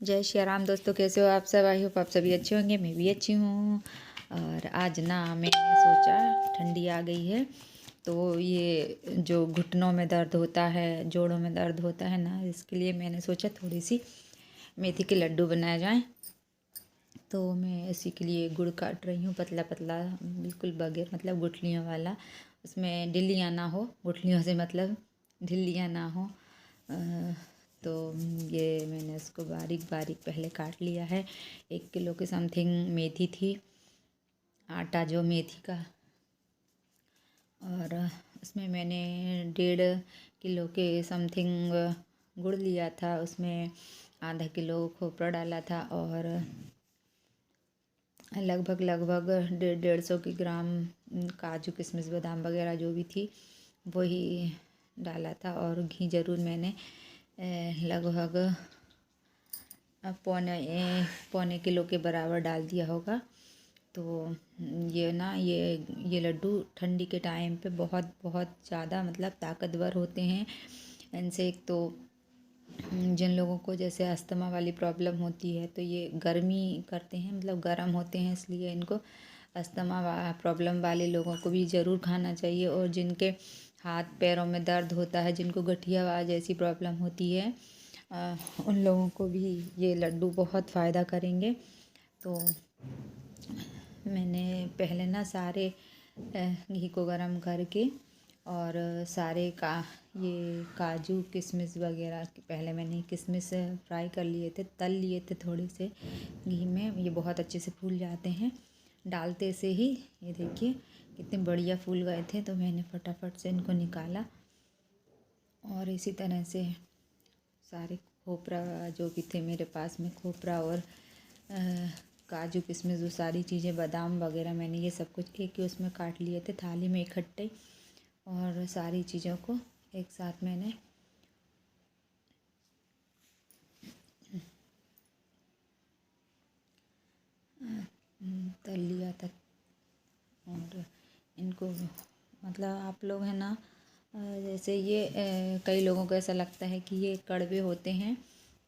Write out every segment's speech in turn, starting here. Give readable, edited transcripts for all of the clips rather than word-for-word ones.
जय श्री राम दोस्तों, कैसे हो आप सब। आई होप आप सभी अच्छे होंगे, मैं भी अच्छी हूँ। और आज ना मैंने सोचा ठंडी आ गई है तो ये जो घुटनों में दर्द होता है, जोड़ों में दर्द होता है ना, इसके लिए मैंने सोचा थोड़ी सी मेथी के लड्डू बनाए जाएं। तो मैं इसी के लिए गुड़ काट रही हूँ, पतला पतला बिल्कुल बगैर मतलब गुठलियों वाला, उसमें ढिल्लियाँ ना हो, गुठलियों से मतलब ढिल्लियाँ ना हो। तो ये मैंने इसको बारीक बारीक पहले काट लिया है। 1 किलो के समथिंग मेथी थी, आटा जो मेथी का, और उसमें मैंने 1.5 किलो के समथिंग गुड़ लिया था, उसमें आधा किलो खोपरा डाला था और लगभग 150 की ग्राम काजू किशमिश बादाम वगैरह जो भी थी वही डाला था। और घी ज़रूर मैंने लगभग पौने किलो के बराबर डाल दिया होगा। तो ये ना ये लड्डू ठंडी के टाइम पे बहुत बहुत ज़्यादा मतलब ताकतवर होते हैं। इनसे एक तो जिन लोगों को जैसे अस्थमा वाली प्रॉब्लम होती है तो ये गर्मी करते हैं, मतलब गर्म होते हैं, इसलिए इनको अस्थमा प्रॉब्लम वाले लोगों को भी ज़रूर खाना चाहिए। और जिनके हाथ पैरों में दर्द होता है, जिनको गठिया जैसी प्रॉब्लम होती है, उन लोगों को भी ये लड्डू बहुत फ़ायदा करेंगे। तो मैंने पहले ना सारे घी को गरम करके और सारे ये काजू किशमिश वगैरह पहले मैंने किशमिश फ्राई कर लिए थे, तल लिए थे थोड़े से घी में। ये बहुत अच्छे से फूल जाते हैं डालते से ही। ये देखिए कितने बढ़िया फूल गए थे, तो मैंने फटाफट से इनको निकाला। और इसी तरह से सारे खोपरा जो भी थे मेरे पास में, खोपरा और काजू किशमिश, वो सारी चीज़ें, बादाम वगैरह, मैंने ये सब कुछ एक ही उसमें काट लिए थे थाली में इकट्ठे। और सारी चीज़ों को एक साथ मैंने तल लिया था। और इनको मतलब आप लोग हैं ना, जैसे ये कई लोगों को ऐसा लगता है कि ये कड़वे होते हैं,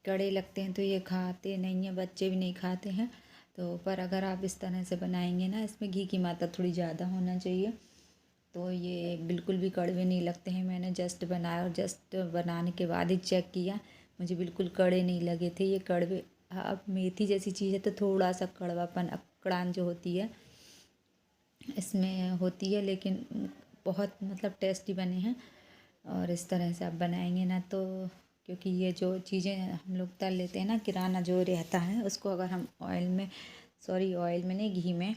कड़े लगते हैं, तो ये खाते नहीं हैं, बच्चे भी नहीं खाते हैं। तो पर अगर आप इस तरह से बनाएंगे ना, इसमें घी की मात्रा थोड़ी ज़्यादा होना चाहिए, तो ये बिल्कुल भी कड़वे नहीं लगते हैं। मैंने जस्ट बनाया और जस्ट बनाने के बाद ही चेक किया, मुझे बिल्कुल कड़े नहीं लगे थे ये कड़वे। अब मेथी जैसी चीज़ है तो थोड़ा सा कड़वापन, अकड़ान जो होती है इसमें होती है, लेकिन बहुत मतलब टेस्टी बने हैं। और इस तरह से आप बनाएंगे ना तो, क्योंकि ये जो चीज़ें हम लोग तल लेते हैं ना, किराना जो रहता है उसको अगर हम ऑयल में नहीं, घी में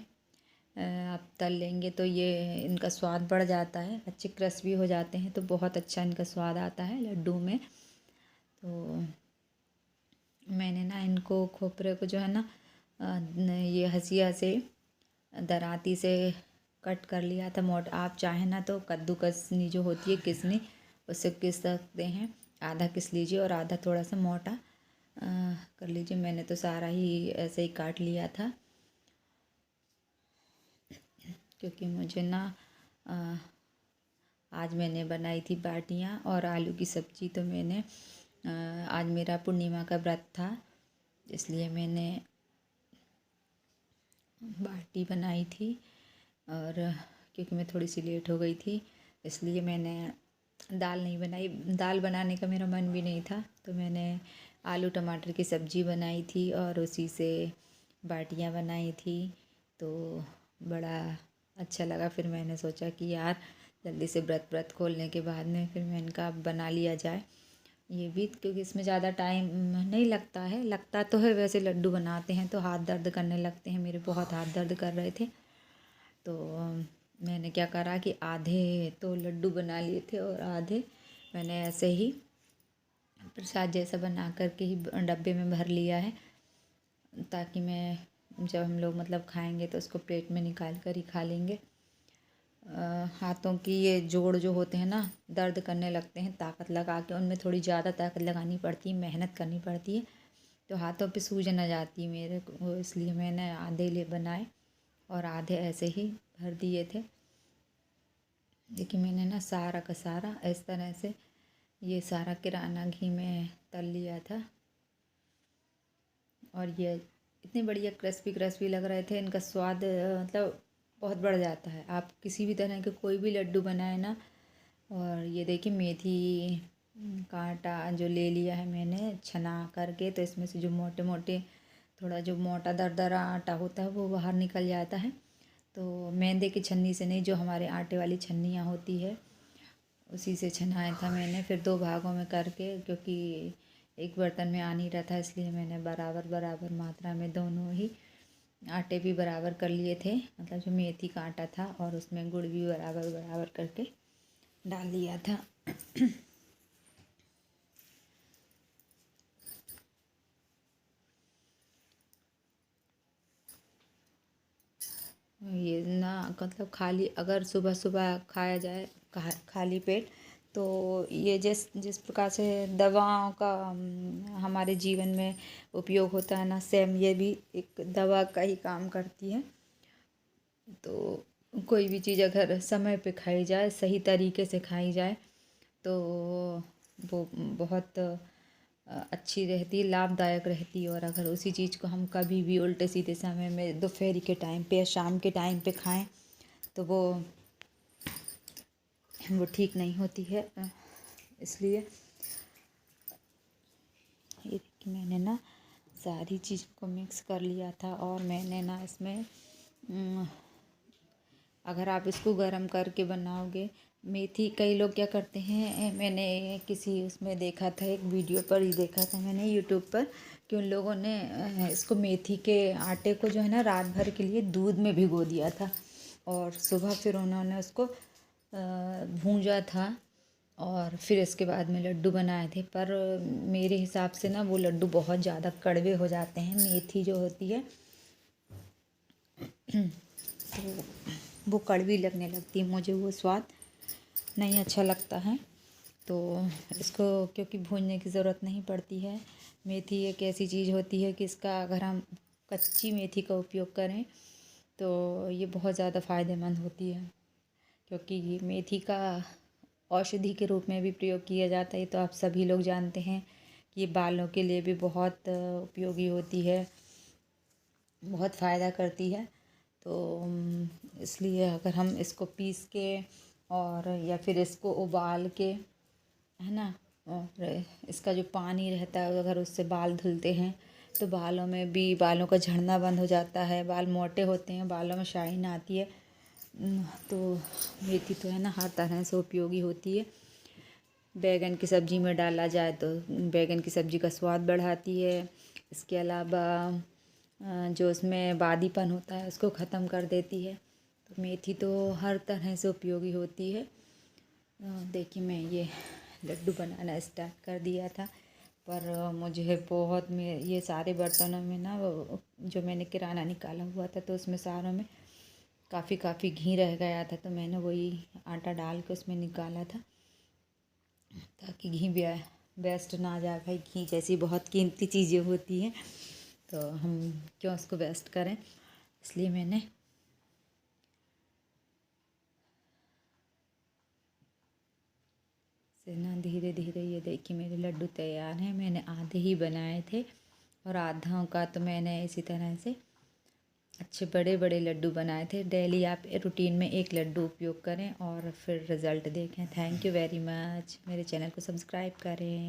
आप तल लेंगे तो ये इनका स्वाद बढ़ जाता है, अच्छे क्रिस्पी हो जाते हैं, तो बहुत अच्छा इनका स्वाद आता है लड्डू में। तो मैंने ना इनको खोपरे को जो है ना ये हंसिया से दराती से कट कर लिया था आप चाहें ना तो कद्दूकसनी जो होती है, किसनी, उससे किस सकते हैं। आधा किस लीजिए और आधा थोड़ा सा मोटा कर लीजिए। मैंने तो सारा ही ऐसे ही काट लिया था, क्योंकि मुझे ना आज मैंने बनाई थी बाटियाँ और आलू की सब्ज़ी। तो मैंने आज मेरा पूर्णिमा का व्रत था, इसलिए मैंने बाटी बनाई थी। और क्योंकि मैं थोड़ी सी लेट हो गई थी, इसलिए मैंने दाल नहीं बनाई, दाल बनाने का मेरा मन भी नहीं था, तो मैंने आलू टमाटर की सब्ज़ी बनाई थी और उसी से बाटियाँ बनाई थी। तो बड़ा अच्छा लगा। फिर मैंने सोचा कि यार जल्दी से व्रत खोलने के बाद में फिर मैंने कहा अब बना लिया जाए ये भी, क्योंकि इसमें ज़्यादा टाइम नहीं लगता है। लगता तो है, वैसे लड्डू बनाते हैं तो हाथ दर्द करने लगते हैं, मेरे बहुत हाथ दर्द कर रहे थे। तो मैंने क्या करा कि आधे तो लड्डू बना लिए थे और आधे मैंने ऐसे ही प्रसाद जैसा बना करके ही डब्बे में भर लिया है, ताकि मैं जब हम लोग मतलब खाएंगे तो उसको प्लेट में निकाल कर ही खा लेंगे। हाथों की ये जोड़ जो होते हैं ना, दर्द करने लगते हैं, ताकत लगा के उनमें थोड़ी ज़्यादा ताकत लगानी पड़ती है, मेहनत करनी पड़ती है, तो हाथों पे सूजन आ जाती है मेरे को, इसलिए मैंने आधे ले बनाए और आधे ऐसे ही भर दिए थे। देखिए मैंने ना सारा का सारा इस तरह से ये सारा किराना घी में तल लिया था। और ये इतने बढ़िया क्रिस्पी क्रिस्पी लग रहे थे, इनका स्वाद मतलब बहुत बढ़ जाता है। आप किसी भी तरह के कोई भी लड्डू बनाए ना। और ये देखिए मेथी का आटा जो ले लिया है मैंने छना करके, तो इसमें से जो मोटे मोटे थोड़ा जो मोटा दरदरा आटा होता है वो बाहर निकल जाता है। तो मैदे की छन्नी से नहीं, जो हमारे आटे वाली छन्नियाँ होती है उसी से छनाया था मैंने। फिर 2 भागों में करके, क्योंकि एक बर्तन में आ नहीं रहा था, इसलिए मैंने बराबर बराबर मात्रा में दोनों ही आटे भी बराबर कर लिए थे। मतलब जो मेथी का आटा था और उसमें गुड़ भी बराबर बराबर करके डाल लिया था। ये ना मतलब खाली अगर सुबह सुबह खाया जाए खाली पेट, तो ये जिस जिस प्रकार से दवाओं का हमारे जीवन में उपयोग होता है ना, सेम ये भी एक दवा का ही काम करती है। तो कोई भी चीज़ अगर समय पे खाई जाए, सही तरीके से खाई जाए, तो वो बहुत अच्छी रहती, लाभदायक रहती। और अगर उसी चीज़ को हम कभी भी उल्टे सीधे समय में दोपहर के टाइम पे या शाम के टाइम पे खाएं, तो वो ठीक नहीं होती है। इसलिए ये देखिए मैंने ना सारी चीज़ को मिक्स कर लिया था। और मैंने ना इसमें अगर आप इसको गरम करके बनाओगे, मेथी कई लोग क्या करते हैं, मैंने किसी उसमें देखा था, एक वीडियो पर ही देखा था मैंने यूट्यूब पर, कि उन लोगों ने इसको मेथी के आटे को जो है ना रात भर के लिए दूध में भिगो दिया था, और सुबह फिर उन्होंने उसको भूंजा था, और फिर इसके बाद में लड्डू बनाए थे। पर मेरे हिसाब से ना वो लड्डू बहुत ज़्यादा कड़वे हो जाते हैं। मेथी जो होती है तो वो कड़वी लगने लगती है, मुझे वो स्वाद नहीं अच्छा लगता है। तो इसको क्योंकि भूनने की ज़रूरत नहीं पड़ती है। मेथी एक ऐसी चीज़ होती है कि इसका अगर हम कच्ची मेथी का उपयोग करें तो ये बहुत ज़्यादा फ़ायदेमंद होती है, क्योंकि ये मेथी का औषधि के रूप में भी प्रयोग किया जाता है। तो आप सभी लोग जानते हैं कि ये बालों के लिए भी बहुत उपयोगी होती है, बहुत फ़ायदा करती है। तो इसलिए अगर हम इसको पीस के और या फिर इसको उबाल के, है ना, और इसका जो पानी रहता है अगर उससे बाल धुलते हैं तो बालों में भी, बालों का झड़ना बंद हो जाता है, बाल मोटे होते हैं, बालों में शाइन आती है। तो मेथी तो है ना हर तरह से उपयोगी होती है। बैगन की सब्ज़ी में डाला जाए तो बैगन की सब्ज़ी का स्वाद बढ़ाती है। इसके अलावा जो उसमें बादीपन होता है उसको ख़त्म कर देती है। तो मेथी तो हर तरह से उपयोगी होती है। देखिए मैं ये लड्डू बनाना स्टार्ट कर दिया था, पर मुझे बहुत में ये सारे बर्तनों में ना जो मैंने किराना निकाला हुआ था तो उसमें सारों में काफ़ी घी रह गया था। तो मैंने वही आटा डाल के उसमें निकाला था, ताकि घी वेस्ट ना जाए। भाई घी जैसी बहुत कीमती चीज़ें होती हैं, तो हम क्यों उसको वेस्ट करें, इसलिए मैंने से ना धीरे धीरे, ये देखिए मेरे लड्डू तैयार हैं। मैंने आधे ही बनाए थे और आधा का तो मैंने इसी तरह से अच्छे बड़े बड़े लड्डू बनाए थे। डेली आप रूटीन में एक लड्डू उपयोग करें और फिर रिज़ल्ट देखें। Thank you very much. मेरे चैनल को सब्सक्राइब करें।